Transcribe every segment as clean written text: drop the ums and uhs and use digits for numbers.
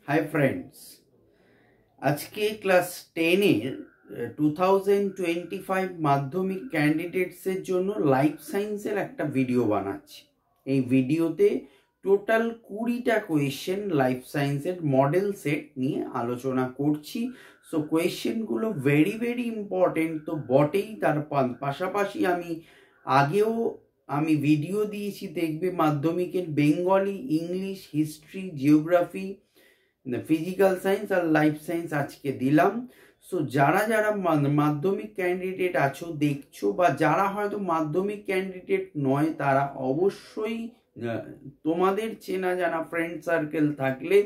Hi friends, আজকে class 10-এর 2025 মাধ্যমিক ক্যান্ডিডেটসের জন্য লাইফ সায়েন্সের একটা ভিডিও বানাচ্ছি। এই ভিডিওতে টোটাল 20টা কোয়েশ্চেন লাইফ সায়েন্সের মডেল সেট নিয়ে আলোচনা করছি। সো কোয়েশ্চেনগুলো ভেরি ইম্পর্টেন্ট তো বটেই, তার পাশাপাশি আগেও আমি ভিডিও দিয়েছি, দেখবে মাধ্যমিকের Bengali, English, history, geography, physical science আর লাইফ সায়েন্স আজকে দিলাম। সো যারা মাধ্যমিক ক্যান্ডিডেট আছো দেখছো, বা যারা হয়তো মাধ্যমিক ক্যান্ডিডেট নয়, তারা অবশ্যই তোমাদের চেনা জানা ফ্রেন্ড সার্কেল থাকলে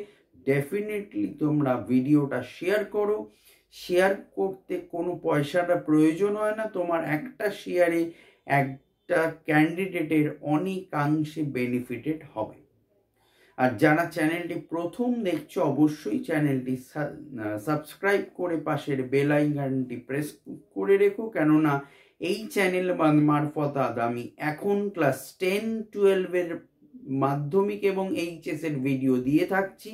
ডেফিনেটলি তোমরা ভিডিওটা শেয়ার করো। শেয়ার করতে কোনো পয়সাটা প্রয়োজন হয় না, তোমার একটা শেয়ারে একটা ক্যান্ডিডেটের অনেকাংশে বেনিফিটেড হবে। আর যারা চ্যানেলটি প্রথম দেখছো অবশ্যই চ্যানেলটি সাবস্ক্রাইব করে পাশের বেল আইকনটি প্রেস করে রেখো, কেননা এই চ্যানেল মারফত আমি এখন ক্লাস 10-12-এর মাধ্যমিক এবং এইচএস এর ভিডিও দিয়ে থাকছি।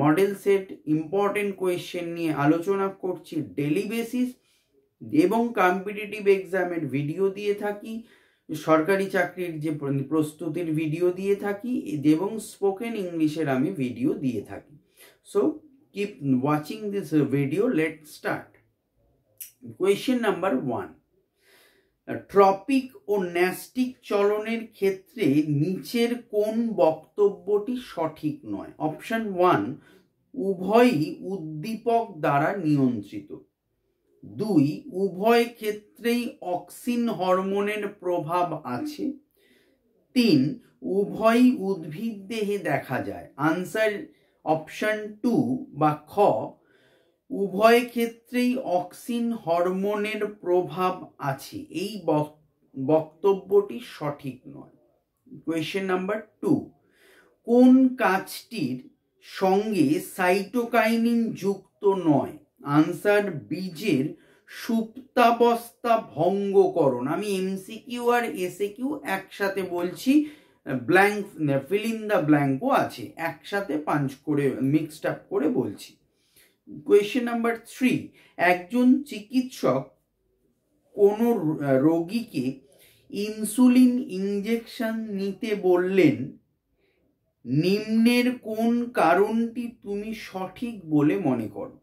মডেল সেট, ইম্পর্টেন্ট কোয়েশ্চেন নিয়ে আলোচনা করছি ডেলি বেসিস, এবং কম্পিটিটিভ এক্সামের ভিডিও দিয়ে থাকি, সরকারি চাকরির যে প্রস্তুতির ভিডিও দিয়ে থাকি, এবং স্পোকেন ইংলিশের আমি ভিডিও দিয়ে থাকি। So keep watching this video. Let start. Question number 1, tropic ও ন্যাস্টিক চলনের ক্ষেত্রে নিচের কোন বক্তব্যটি সঠিক নয়? অপশন 1, উভয়ই উদ্দীপক দ্বারা নিয়ন্ত্রিত। 2, উভয় ক্ষেত্রেই অক্সিন হরমোনের প্রভাব আছে। 3, উভয়ই উদ্ভিদ দেহে দেখা যায়। আনসার অপশন 2 বা খ, উভয় ক্ষেত্রেই অক্সিন হরমোনের প্রভাব আছে। এই বক্তব্যটি সঠিক নয়। কোয়েশ্চেন নাম্বার 2, কোন কাজটির সঙ্গে সাইটোকাইনিন যুক্ত নয়? আনসার বীজের সুপ্তাবস্থা ভঙ্গকরণ। আমি এমসিকিউ আর এসএকিউ একসাথে বলছি, ব্ল্যাঙ্ক ফিল ইন দ্য ব্ল্যাঙ্কও আছে, একসাথে পাঞ্চ করে মিক্সড আপ করে বলছি। কোয়েশ্চেন নাম্বার 3, একজন চিকিৎসক কোনো রোগীকে ইনসুলিন ইনজেকশন নিতে বললেন, নিম্নের কোন কারণটি তুমি সঠিক বলে মনে করো?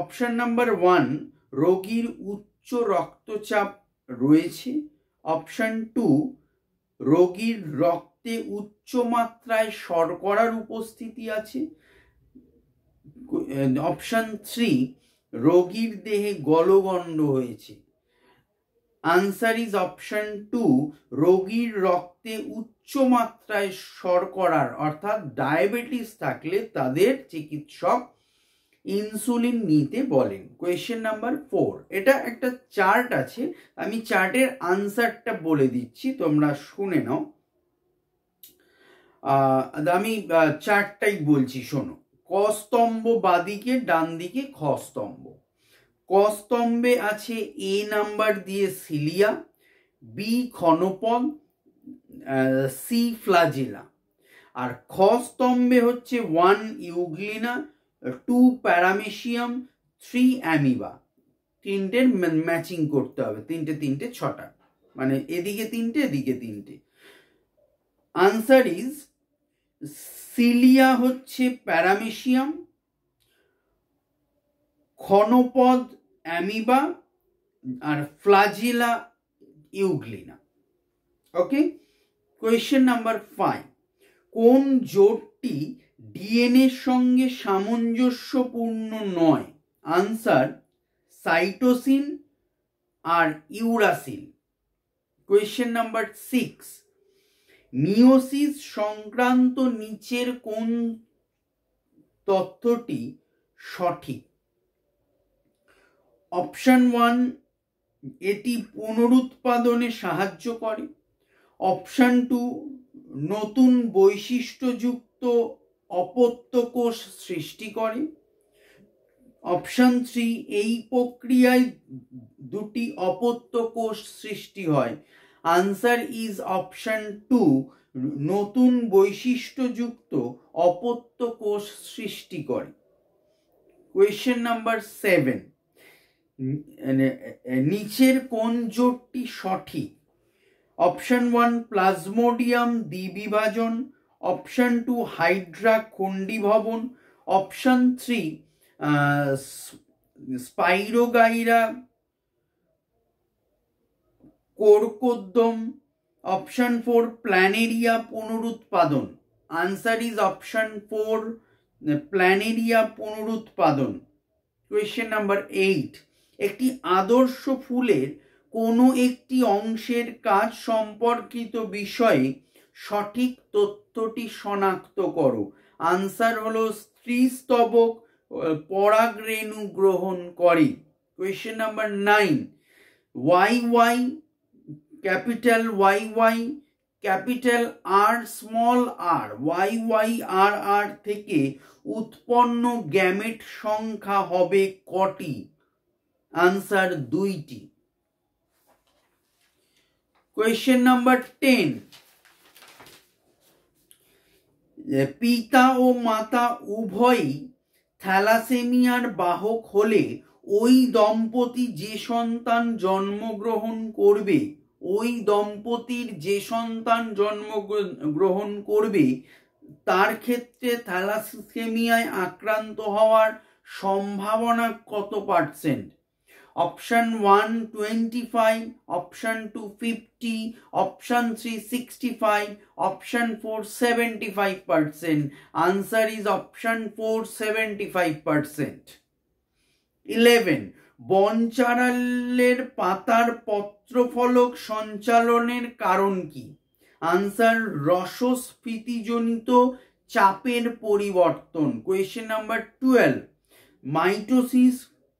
অপশন নাম্বার 1, রোগীর উচ্চ রক্তচাপ রয়েছে। অপশন 2, রোগীর রক্তে উচ্চ মাত্রায় শর্করার উপস্থিতি আছে। অপশন 3, রোগীর দেহে গলগণ্ড হয়েছে। আনসার ইজ অপশন 2, রোগীর রক্তে উচ্চ মাত্রায় শর্করার অর্থাৎ ডায়াবেটিস থাকলে তাদের চিকিৎসক ইনসুলিন নিতে বলেন। কোয়েশ্চেন নাম্বার 4, এটা একটা চার্ট আছে, আমি চার্টের আনসারটা বলে দিচ্ছি, তোমরা শুনে নাও। আমি চার্টটাই বলছি, শোনো। ক স্তম্ভ বাদিকে, ডান দিকে খ স্তম্ভ। ক স্তম্ভে আছে এ নাম্বার দিয়ে সিলিয়া, বি ক্ষণপদ, সি ফ্লাজিলা। আর খ স্তম্ভে হচ্ছে 1 ইউগ্লিনা, 2 প্যারামেশিয়াম, 3 অ্যামিবা। তিনটের ম্যাচিং করতে হবে, তিনটে 6টা, মানে এদিকে 3টে এদিকে 3টে। আনসার ইজ সিলিয়া হচ্ছে প্যারামেশিয়াম, ক্ষণপদ অ্যামিবা, আর ফ্লাজিলা ইউগ্লিনা। ওকে। কোয়েশ্চেন নাম্বার 5, কোন জোটটি ডিএনএর সঙ্গে সামঞ্জস্যপূর্ণ নয়? আনসার সাইটোসিন আর ইউরাসিল। কোয়েশ্চেন নাম্বার 6, মিওসিস সংক্রান্ত নিচের কোন তথ্যটি সঠিক? অপশন 1, এটি পুনরুৎপাদনে সাহায্য করে। অপশন 2, নতুন বৈশিষ্ট্যযুক্ত অপত্য কোষ সৃষ্টি করে। অপশন 3, এই প্রক্রিয়ায় দুটি অপত্য কোষ সৃষ্টি হয়। আনসার ইজ অপশন 2, নতুন বৈশিষ্ট্যযুক্ত অপত্য কোষ সৃষ্টি করে। কোয়েশ্চেন নাম্বার 7, নিচের কোন জোটটি সঠিক? অপশন 1 প্লাজমোডিয়াম দ্বিবিভাজন, অপশন 2 হাইড্রা খণ্ডীভবন, অপশন 3 স্পাইরোগাইরা কোরকোদ্যম, অপশন 4 প্ল্যানেরিয়া পুনরুৎপাদন। আনসার ইজ অপশন 4 প্ল্যানেরিয়া পুনরুৎপাদন। কোয়েশ্চেন নাম্বার 8, একটি আদর্শ ফুলের কোনো একটি অংশের কাজ সম্পর্কিত বিষয়ে সঠিক তথ্যটি শনাক্ত করো। আনসার হলো স্ত্রীস্তবক পরাগরেণু গ্রহণ করে। Question number 9, YY capital YY capital R small r YYRR থেকে উৎপন্ন গ্যামেট সংখ্যা হবে কটি? আনসার 2টি। কোয়েশ্চেন নাম্বার 10, পিতা ও মাতা উভয়ই থ্যালাসেমিয়ার বাহক হলে ওই দম্পতি যে সন্তান জন্মগ্রহণ করবে, ওই দম্পতির যে সন্তান জন্মগ্রহণ করবে তার ক্ষেত্রে থ্যালাসেমিয়ায় আক্রান্ত হওয়ার সম্ভাবনা কত percent? Option 1 25, option 2 50, option 3 65, option 4 75%। Answer is option 4 75%। 11 বনচারালের পাতার পত্রফলক সঞ্চালনের কারণ কি? আনসার রসস্ফীতিজনিত চাপের পরিবর্তন। কোয়েশ্চেন নাম্বার 12, মাইটোসিস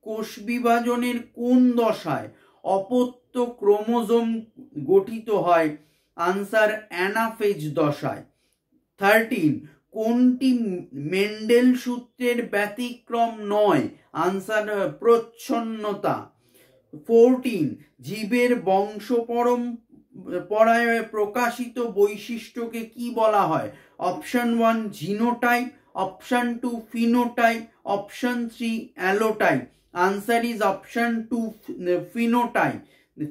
কোষ বিভাজনের কোন দশায় অপত্য ক্রোমোজোম গঠিত হয়? আনসার অ্যানাফেজ দশায়। 13 কোনটি মেন্ডেল সূত্রের ব্যতিক্রম নয়? আনসার প্রচ্ছন্নতা। 14 জীবের বংশ পরম্পরায় প্রকাশিত বৈশিষ্ট্যকে কি বলা হয়? Option 1 genotype, option 2 phenotype, option 3 allotype. Answer is option 2 phenotype.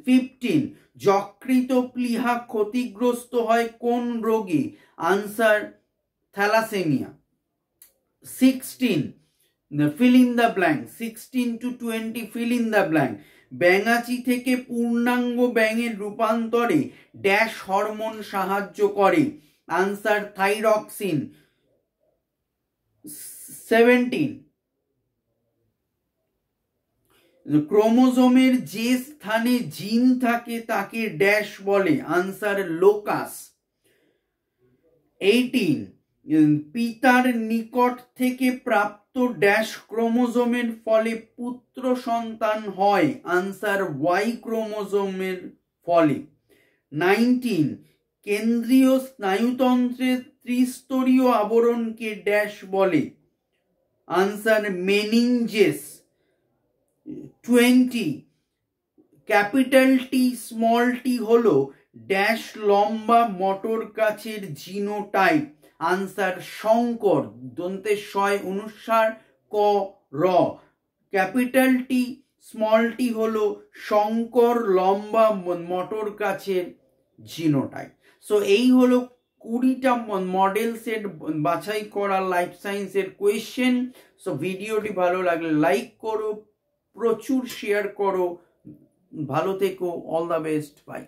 15 যকৃত প্লীহা ক্ষতিগ্রস্ত হয় কোন রোগে? Answer thalassaemia. 16 fill in the blank, 16 to 20 fill in the blank। ব্যাঙাচি থেকে পূর্ণাঙ্গ ব্যাঙের রূপান্তরে ড্যাশ হরমোন সাহায্য করে? Answer thyroxine. 17 ক্রোমোজোমের যে স্থানে জিন থাকে তাকে ড্যাশ বলে? Answer locus. 18 পিতার নিকট থেকে প্রাপ্ত ড্যাশ ক্রোমোজোমের ফলে পুত্র সন্তান হয়? আনসার ওয়াই ক্রোমোজোমের ফলে। 19 কেন্দ্রীয় স্নায়ুতন্ত্রের ত্রিস্তরীয় আবরণকে ড্যাশ বলে? Answer meninges. 20 capital T small T হলো ড্যাশ লম্বা মটর গাছের জিনোটাইপ? আনসার শঙ্কর। দন্তে শয় অনুসার ক র। ক্যাপিটাল টি স্মল টি হলো শঙ্কর লম্বা মটর গাছের জিনোটাইপ। সো এই হলো 20টা মডেল সেট বাছাই করা লাইফ সায়েন্সের কোয়েশ্চেন। সো ভিডিওটি ভালো লাগলে লাইক করো, প্রচুর শেয়ার করো। ভালো থেকো, অল দ্য বেস্ট, বাই।